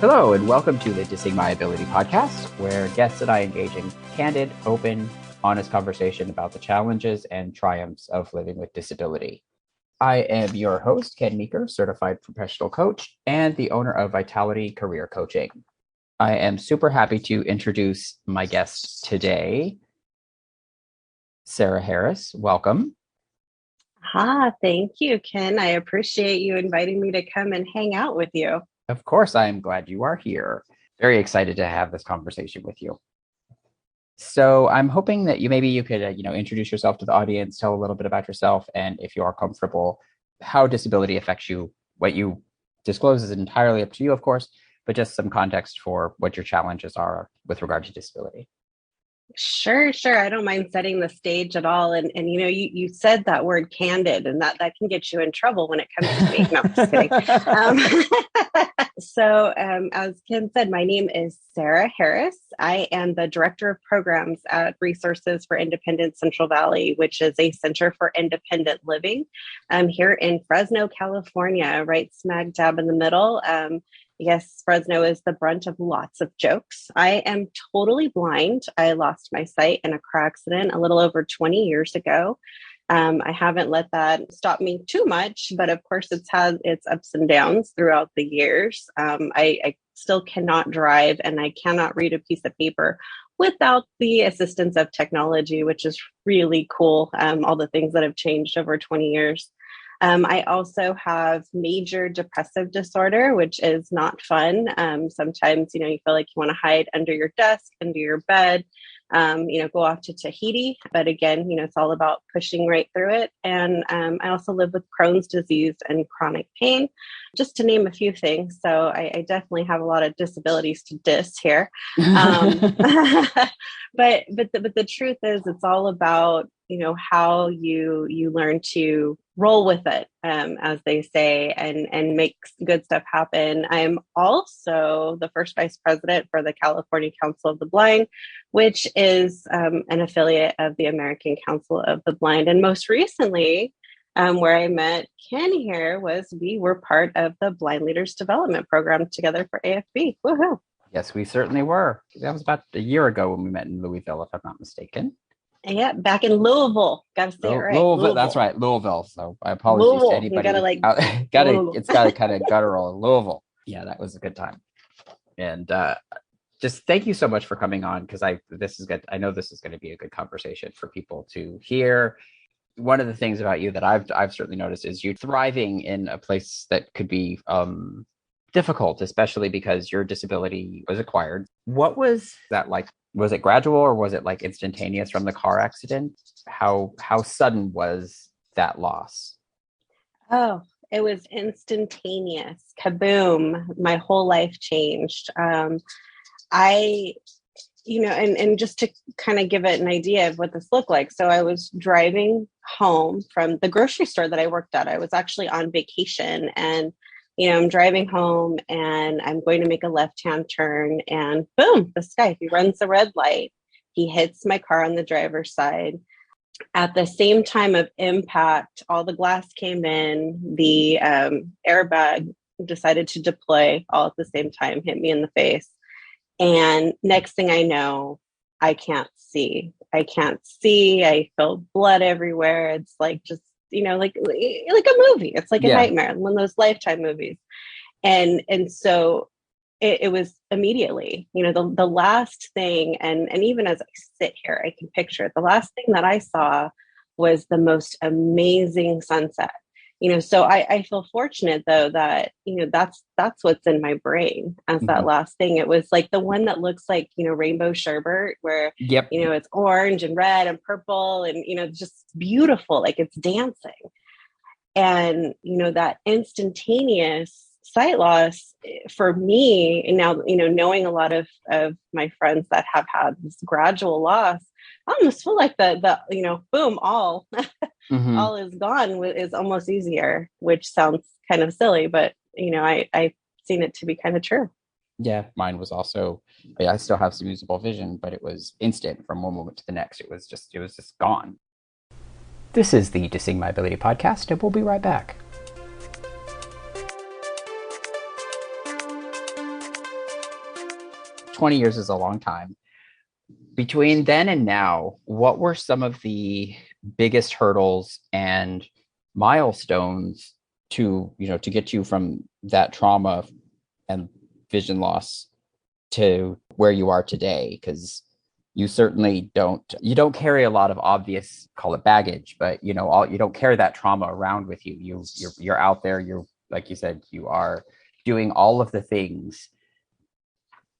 Hello, and welcome to the Dissing My Ability podcast, where guests and I engage in candid, open, honest conversation about the challenges and triumphs of living with disability. I am your host, Ken Meeker, certified professional coach and the owner of Vitality Career Coaching. I am super happy to introduce my guest today, Sarah Harris. Welcome. Thank you, Ken. I appreciate you inviting me to come and hang out with you. Of course, I am glad you are here. Very excited to have this conversation with you. So I'm hoping that you could introduce yourself to the audience, tell a little bit about yourself, and if you are comfortable, how disability affects you. What you disclose is entirely up to you, of course, but just some context for what your challenges are with regard to disability. Sure. I don't mind setting the stage at all. And you said that word candid, and that can get you in trouble when it comes to me. No, I'm just kidding. As Ken said, my name is Sarah Harris. I am the Director of Programs at Resources for Independent Central Valley, which is a center for independent living here in Fresno, California, right smack dab in the middle. Yes, Fresno is the brunt of lots of jokes. I am totally blind. I lost my sight in a car accident a little over 20 years ago. I haven't let that stop me too much, but of course it's had its ups and downs throughout the years. I still cannot drive, and I cannot read a piece of paper without the assistance of technology, which is really cool. All the things that have changed over 20 years. I also have major depressive disorder, which is not fun. Sometimes, you feel like you want to hide under your desk, under your bed, go off to Tahiti. But again, it's all about pushing right through it. And I also live with Crohn's disease and chronic pain, just to name a few things. So I definitely have a lot of disabilities to diss here. But the truth is, it's all about how you learn to roll with it, as they say, and make good stuff happen. I'm also the first vice president for the California Council of the Blind, which is an affiliate of the American Council of the Blind. And most recently, where I met Ken here, we were part of the Blind Leaders Development Program together for AFB. Woohoo! Yes, we certainly were. That was about a year ago when we met in Louisville, if I'm not mistaken. Yeah, back in Louisville. Got to say it right. Louisville. That's right, Louisville. So I apologize to anybody. It's got to kind of guttural Louisville. Yeah, that was a good time. And just thank you so much for coming on, because this is good. I know this is going to be a good conversation for people to hear. One of the things about you that I've certainly noticed is you thriving in a place that could be difficult, especially because your disability was acquired. What was that like? Was it gradual, or was it like instantaneous from the car accident? How sudden was that loss? Oh, it was instantaneous. Kaboom. My whole life changed. And just to kind of give it an idea of what this looked like. So I was driving home from the grocery store that I worked at. I was actually on vacation, and I'm driving home, and I'm going to make a left-hand turn, and boom, this guy, he runs the red light. He hits my car on the driver's side. At the same time of impact, all the glass came in, the airbag decided to deploy all at the same time, hit me in the face. And next thing I know, I can't see. I feel blood everywhere. It's like just like a movie. It's like a nightmare, one of those Lifetime movies. And so it was immediately, the last thing, and even as I sit here, I can picture it. The last thing that I saw was the most amazing sunset. So I feel fortunate though that, that's what's in my brain as that last thing. It was like the one that looks like, rainbow sherbet, where, it's orange and red and purple and, just beautiful, like it's dancing. And, that instantaneous sight loss for me, and now, knowing a lot of my friends that have had this gradual loss, I almost feel like the boom, all all is gone is almost easier, which sounds kind of silly, but I've seen it to be kind of true. Yeah, mine was also, I still have some usable vision, but it was instant from one moment to the next. It was just gone. This is the Dissing My Ability podcast, and we'll be right back. 20 years is a long time. Between then and now, what were some of the biggest hurdles and milestones to get you from that trauma and vision loss to where you are today? Because you certainly don't carry a lot of obvious, call it baggage, but you don't carry that trauma around with you. You're out there, you're, like you said, you are doing all of the things,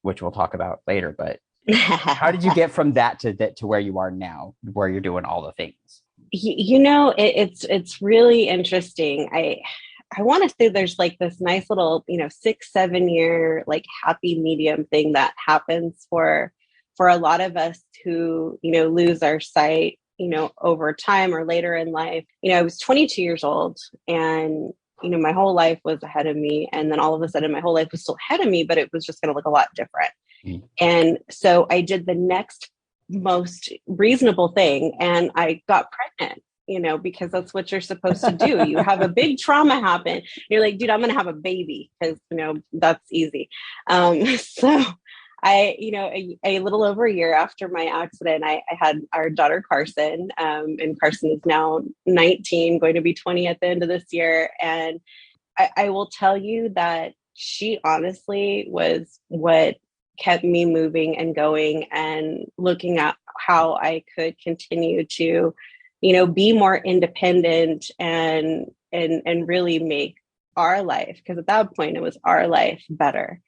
which we'll talk about later. But how did you get from that to where you are now, where you're doing all the things? It's really interesting. I want to say there's like this nice little 6-7 year like happy medium thing that happens for a lot of us who lose our sight over time or later in life. I was 22 years old, and my whole life was ahead of me, and then all of a sudden my whole life was still ahead of me, but it was just going to look a lot different. And so I did the next most reasonable thing, and I got pregnant, because that's what you're supposed to do. You have a big trauma happen. You're like, dude, I'm going to have a baby because, that's easy. So I, a little over a year after my accident, I had our daughter, Carson, and Carson is now 19, going to be 20 at the end of this year. And I will tell you that she honestly was what kept me moving and going and looking at how I could continue to, be more independent and really make our life, because at that point it was our life, better.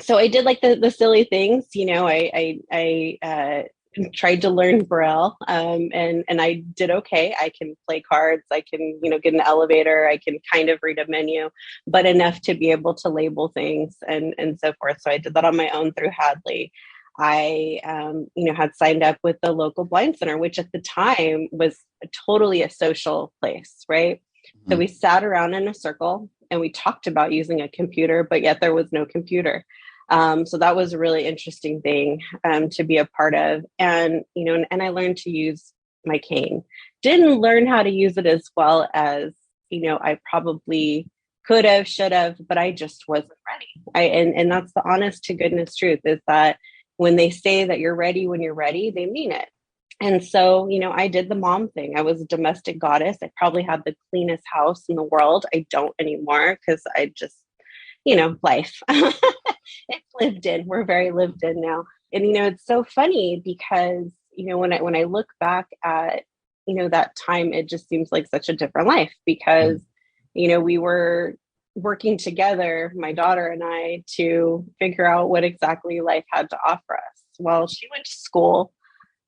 So I did like the silly things, I tried to learn Braille, and I did okay. I can play cards, I can, get an elevator, I can kind of read a menu, but enough to be able to label things and so forth. So I did that on my own through Hadley. I, had signed up with the local blind center, which at the time was totally a social place, right? Mm-hmm. So we sat around in a circle and we talked about using a computer, but yet there was no computer. So that was a really interesting thing to be a part of. And, and I learned to use my cane. Didn't learn how to use it as well as, I probably could have, should have, but I just wasn't ready. And that's the honest to goodness truth, is that when they say that you're ready when you're ready, they mean it. And so, I did the mom thing. I was a domestic goddess. I probably had the cleanest house in the world. I don't anymore because I just, life. It's lived in. We're very lived in now. And, it's so funny because, when I look back at, that time, it just seems like such a different life because, we were working together, my daughter and I, to figure out what exactly life had to offer us. Well, she went to school,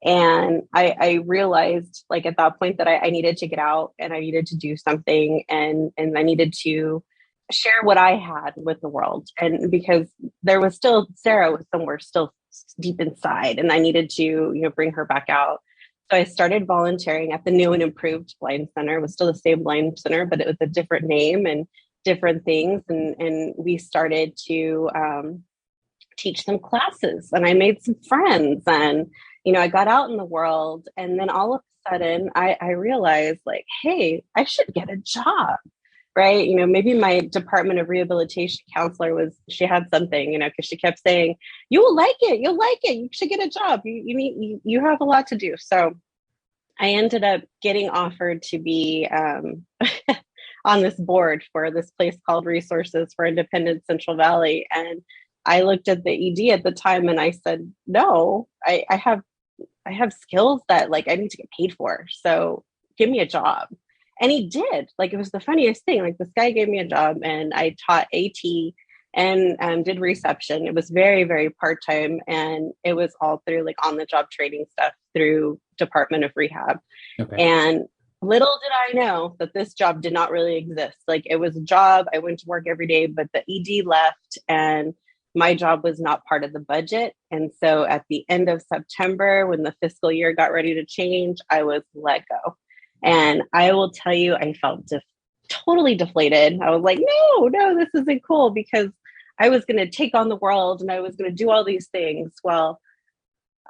and I realized like at that point that I needed to get out and I needed to do something, and I needed to share what I had with the world. And because there was still, Sarah was somewhere still deep inside, and I needed to, bring her back out. So I started volunteering at the new and improved blind center. It was still the same blind center, but it was a different name and different things. And we started to teach them classes, and I made some friends, and, I got out in the world. And then all of a sudden I realized like, hey, I should get a job. Right. Maybe my Department of Rehabilitation counselor she had something, because she kept saying, you will like it. You'll like it. You should get a job. You have a lot to do. So I ended up getting offered to be on this board for this place called Resources for Independent Central Valley. And I looked at the ED at the time and I said, no, I have skills that like I need to get paid for. So give me a job. And he did. Like, it was the funniest thing. Like, this guy gave me a job, and I taught AT and did reception. It was very, very part-time, and it was all through like on the job training stuff through Department of Rehab. Okay. And little did I know that this job did not really exist. Like, it was a job. I went to work every day, but the ED left, and my job was not part of the budget. And so at the end of September, when the fiscal year got ready to change, I was let go. And I will tell you, I felt totally deflated. I was like, no, this isn't cool, because I was going to take on the world and I was going to do all these things. Well,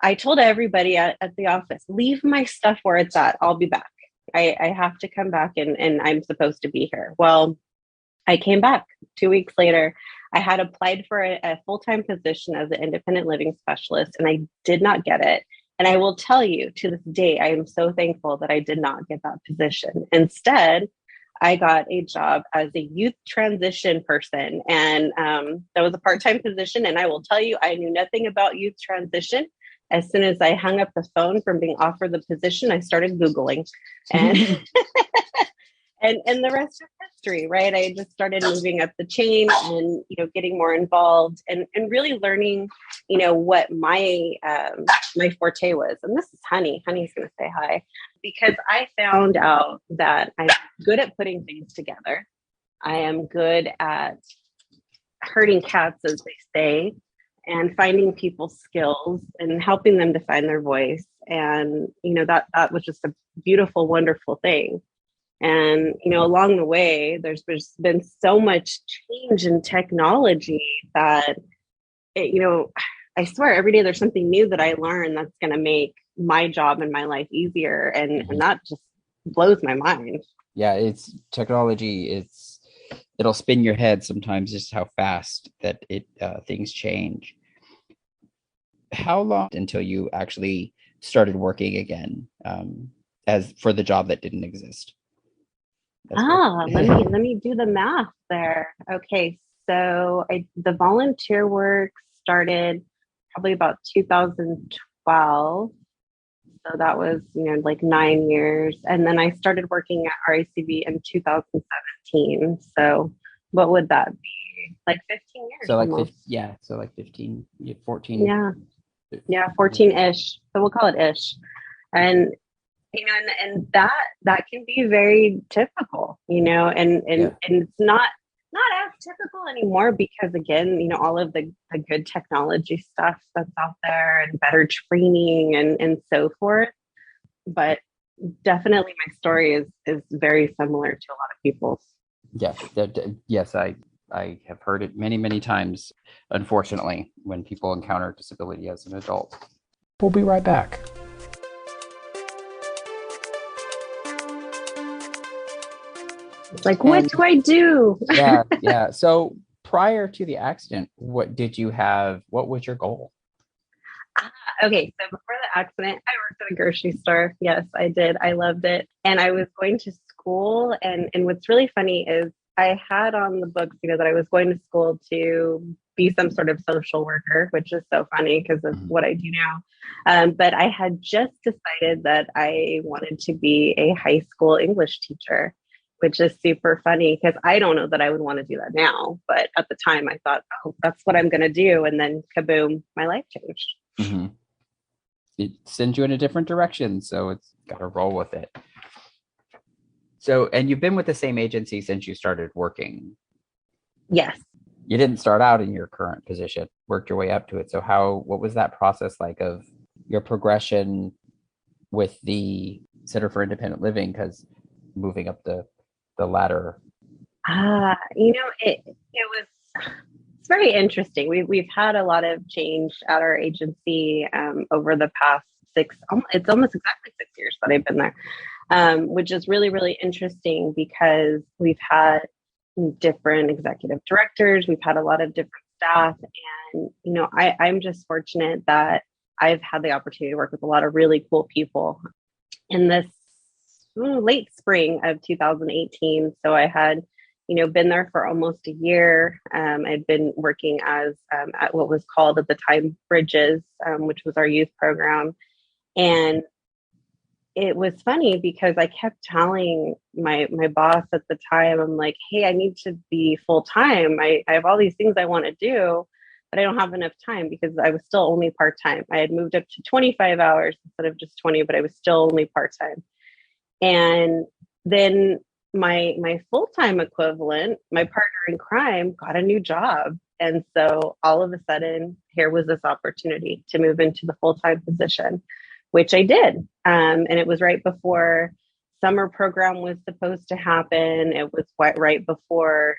I told everybody at the office, leave my stuff where it's at. I'll be back. I have to come back and I'm supposed to be here. Well, I came back 2 weeks later. I had applied for a full-time position as an independent living specialist, and I did not get it. And I will tell you, to this day, I am so thankful that I did not get that position. Instead, I got a job as a youth transition person, and that was a part-time position. And I will tell you, I knew nothing about youth transition. As soon as I hung up the phone from being offered the position, I started Googling, and and the rest is history, right? I just started moving up the chain and, getting more involved and really learning, what my my forte was. And this is Honey. Honey's going to say hi, because I found out that I'm good at putting things together. I am good at herding cats, as they say, and finding people's skills and helping them to find their voice. And, that was just a beautiful, wonderful thing. And, along the way, there's been so much change in technology that, I swear every day there's something new that I learn that's going to make my job and my life easier. And that just blows my mind. Yeah, it's technology. It'll spin your head sometimes just how fast that things change. How long until you actually started working again as for the job that didn't exist? Let me do the math there. Okay, so the volunteer work started probably about 2012. So that was, like 9 years. And then I started working at RACV in 2017. So what would that be? Like 15 years. So like, almost. 15, 14. Yeah, 14-ish. So we'll call it ish. And and that can be very typical, and it's not as typical anymore, because again, all of the good technology stuff that's out there and better training and so forth. But definitely my story is very similar to a lot of people's. Yeah. Yes, I have heard it many, many times, unfortunately, when people encounter disability as an adult. We'll be right back. Like, what do I do? Yeah. So prior to the accident, what was your goal? Okay, so before the accident, I worked at a grocery store. Yes, I did. I loved it. And I was going to school. And what's really funny is I had on the books, that I was going to school to be some sort of social worker, which is so funny because of what I do now. But I had just decided that I wanted to be a high school English teacher, which is super funny because I don't know that I would want to do that now. But at the time I thought, oh, that's what I'm going to do. And then kaboom, my life changed. Mm-hmm. It sends you in a different direction. So it's got to roll with it. So, and you've been with the same agency since you started working. Yes. You didn't start out in your current position, worked your way up to it. So what was that process like of your progression with the Center for Independent Living? Because moving up the ladder. It's very interesting. We've had a lot of change at our agency over the past it's almost exactly 6 years that I've been there, which is really, really interesting because we've had different executive directors. We've had a lot of different staff. And, I'm just fortunate that I've had the opportunity to work with a lot of really cool people. In this late spring of 2018, so I had been there for almost a year. I'd been working as at what was called at the time Bridges, which was our youth program. And it was funny because I kept telling my boss at the time, I'm like, hey, I need to be full time. I have all these things I want to do, but I don't have enough time because I was still only part time. I had moved up to 25 hours instead of just 20, but I was still only part time. And then my full-time equivalent, my partner in crime, got a new job. And so all of a sudden, here was this opportunity to move into the full-time position, which I did. And it was right before summer program was supposed to happen. It was right before,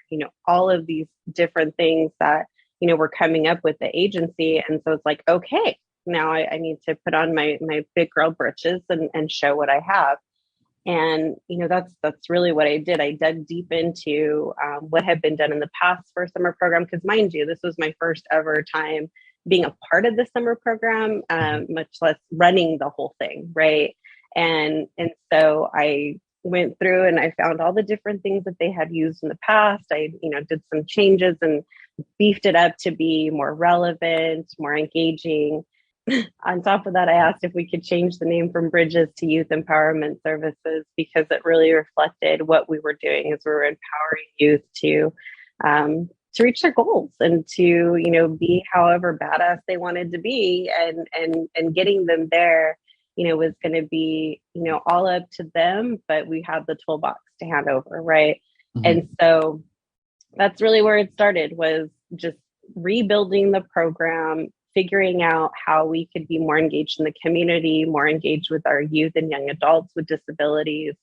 all of these different things that, were coming up with the agency. And so it's like, okay, now I need to put on my big girl britches and show what I have. And, that's really what I did. I dug deep into what had been done in the past for a summer program. Because mind you, this was my first ever time being a part of the summer program, much less running the whole thing. Right. And so I went through and I found all the different things that they had used in the past. I, did some changes and beefed it up to be more relevant, more engaging. On top of that, I asked if we could change the name from Bridges to Youth Empowerment Services, because it really reflected what we were doing, as we were empowering youth to reach their goals and to, be however badass they wanted to be, and getting them there, was going to be, all up to them, but we have the toolbox to hand over. Right. Mm-hmm. And so that's really where it started, was just rebuilding the program, figuring out how we could be more engaged in the community, more engaged with our youth and young adults with disabilities.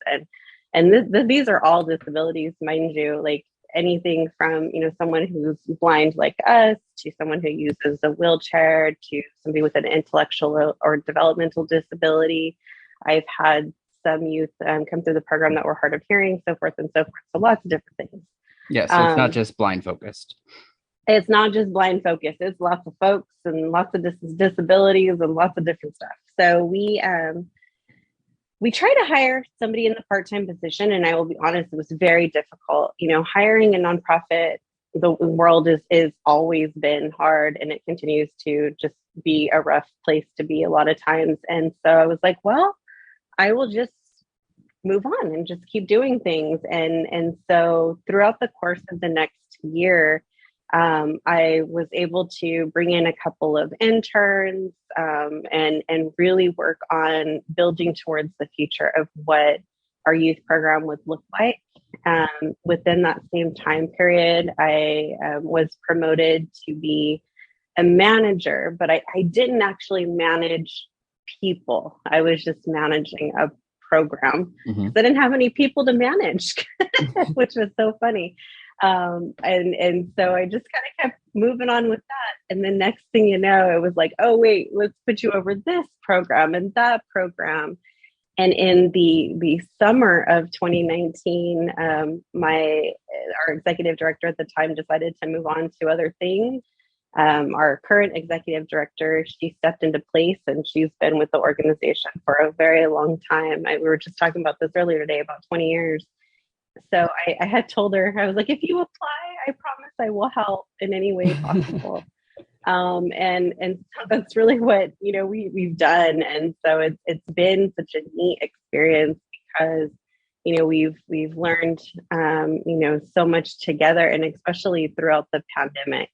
And these are all disabilities, mind you, like anything from, someone who's blind like us, to someone who uses a wheelchair, to somebody with an intellectual or developmental disability. I've had some youth come through the program that were hard of hearing, so forth and so forth. So lots of different things. Yeah, so it's not just blind focused. It's not just blind focus. It's lots of folks and lots of disabilities and lots of different stuff. So we try to hire somebody in the part-time position, and I will be honest, it was very difficult. Hiring a nonprofit, the world is always been hard, and it continues to just be a rough place to be a lot of times. And so I was like, well, I will just move on and just keep doing things. And so throughout the course of the next year, I was able to bring in a couple of interns, and really work on building towards the future of what our youth program would look like. Within that same time period, I was promoted to be a manager, but I didn't actually manage people. I was just managing a program. Mm-hmm. I didn't have any people to manage, which was so funny. And so I just kind of kept moving on with that. And the next thing you know, it was like, oh, wait, let's put you over this program and that program. And in the summer of 2019, our executive director at the time decided to move on to other things. Our current executive director, she stepped into place, and she's been with the organization for a very long time. We were just talking about this earlier today, about 20 years. So I had told her, I was like, if you apply, I promise I will help in any way possible. And so that's really what, we've done. And so it's been such a neat experience, because, we've learned, so much together, and especially throughout the pandemic.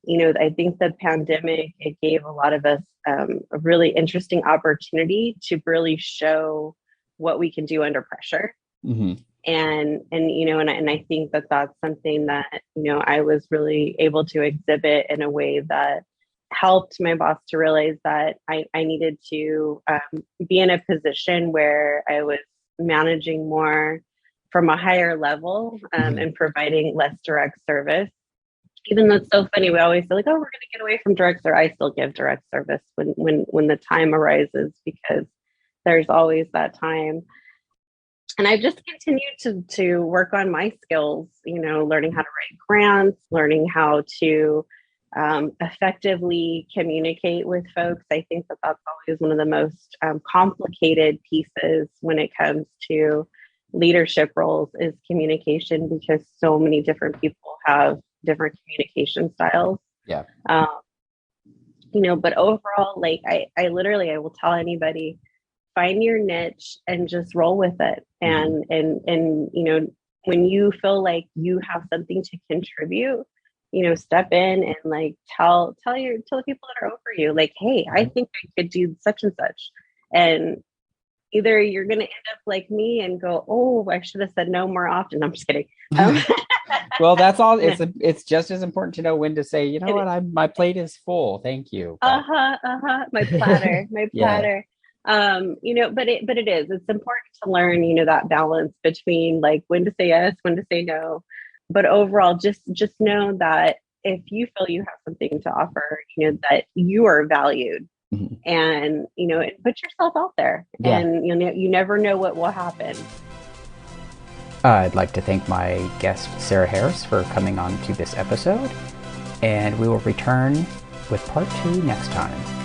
I think the pandemic, it gave a lot of us a really interesting opportunity to really show what we can do under pressure. Mm-hmm. And I think that that's something that, I was really able to exhibit in a way that helped my boss to realize that I needed to be in a position where I was managing more from a higher level, and providing less direct service. Even though it's so funny, we always feel like, oh, we're going to get away from direct service. I still give direct service when the time arises, because there's always that time. And I've just continued to work on my skills, learning how to write grants, learning how to effectively communicate with folks. I think that that's always one of the most complicated pieces when it comes to leadership roles, is communication, because so many different people have different communication styles. Yeah. But overall, like I literally, I will tell anybody, find your niche and just roll with it. And when you feel like you have something to contribute, step in and like tell the people that are over you, like, hey, I think I could do such and such. And either you're going to end up like me and go, oh, I should have said no more often. I'm just kidding. Well, that's all. It's just as important to know when to say, what, my plate is full. Thank you. My platter. Yeah. But it is, it's important to learn, that balance between like when to say yes, when to say no. But overall, just know that if you feel you have something to offer, that you are valued, and put yourself out there, and you never know what will happen. I'd like to thank my guest Sarah Harris for coming on to this episode, and we will return with part 2 next time.